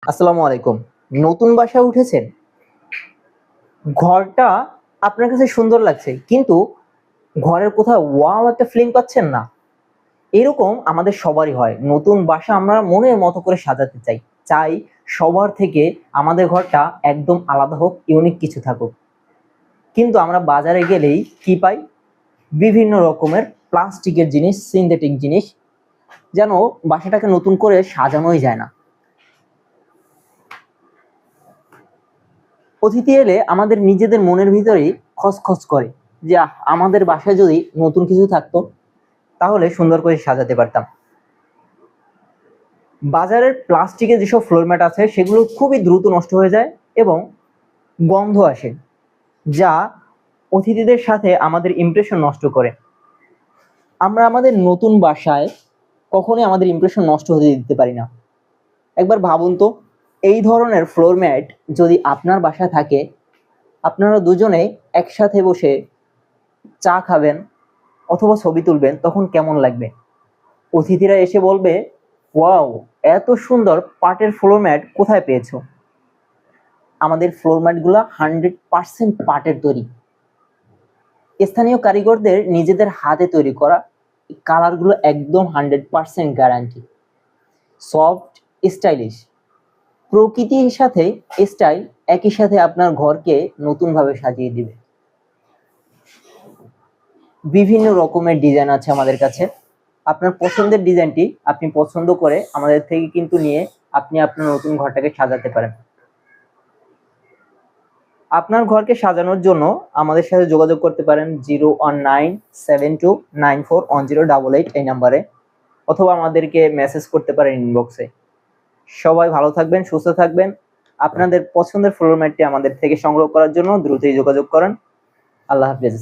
আসসালামু আলাইকুম। নতুন বাসায় উঠেছেন, ঘরটা আপনার কাছে সুন্দর লাগছে, কিন্তু ঘরের কোথাও ওয়াও একটা ফিলিং পাচ্ছেন না। এরকম আমাদের সবারই হয়। নতুন বাসা আমরা মনের মতো করে সাজাতে চাই, চাই সবার থেকে আমাদের ঘরটা একদম আলাদা হোক, ইউনিক কিছু থাকুক। কিন্তু আমরা বাজারে গেলেই কি পাই? বিভিন্ন রকমের প্লাস্টিকের জিনিস, সিনথেটিক জিনিস, যেন বাসাটাকে নতুন করে সাজানোই যায় না। অতিথি এলে আমাদের নিজেদের মনের ভিতরেই খচখচ করে যে আমাদের বাসায় যদি নতুন কিছু থাকতো তাহলে সুন্দর করে সাজাতে পারতাম। বাজারের প্লাস্টিকের যেসব ফ্লোর ম্যাট আছে সেগুলো খুবই দ্রুত নষ্ট হয়ে যায় এবং গন্ধ আসে, যা অতিথিদের সাথে আমাদের ইমপ্রেশন নষ্ট করে। আমরা আমাদের নতুন বাসায় কখনোই আমাদের ইমপ্রেশন নষ্ট হতে দিতে পারি না। একবার ভাবুন তো, এই ধরনের ফ্লোর ম্যাট যদি আপনার বাসায় থাকে, আপনারা দুজনে একসাথে বসে চা খাবেন অথবা ছবি তুলবেন, তখন কেমন লাগবে? অতিথিরা এসে বলবে, ওয়াও, এত সুন্দর পাটের ফ্লোর ম্যাট কোথায় পেয়েছো? আমাদের ফ্লোর ম্যাটগুলো 100% পাটের তৈরি, স্থানীয় কারিগরদের নিজেদের হাতে তৈরি করা। কালারগুলো একদম 100% গ্যারান্টি, সফট, স্টাইলিশ। প্রকৃতির সাথে স্টাইল একই সাথে আপনার ঘরকে নতুনভাবে সাজিয়ে দিবে। বিভিন্ন রকমের ডিজাইন আছে আমাদের কাছে। আপনার পছন্দের ডিজাইনটি আপনি পছন্দ করে আমাদের থেকে কিন্তু নিয়ে আপনি আপনার নতুন ঘরটাকে সাজাতে পারেন। আপনার ঘরকে সাজানোর জন্য আমাদের সাথে যোগাযোগ করতে পারেন 01972941088 এই নাম্বারে, অথবা আমাদেরকে মেসেজ করতে পারেন ইনবক্সে। সবাই ভালো থাকবেন, সুস্থ থাকবেন। আপনাদের পছন্দের ফ্লোর ম্যাটটি আমাদের থেকে সংগ্রহ করার জন্য দ্রুতই যোগাযোগ করেন। আল্লাহ হাফেজ।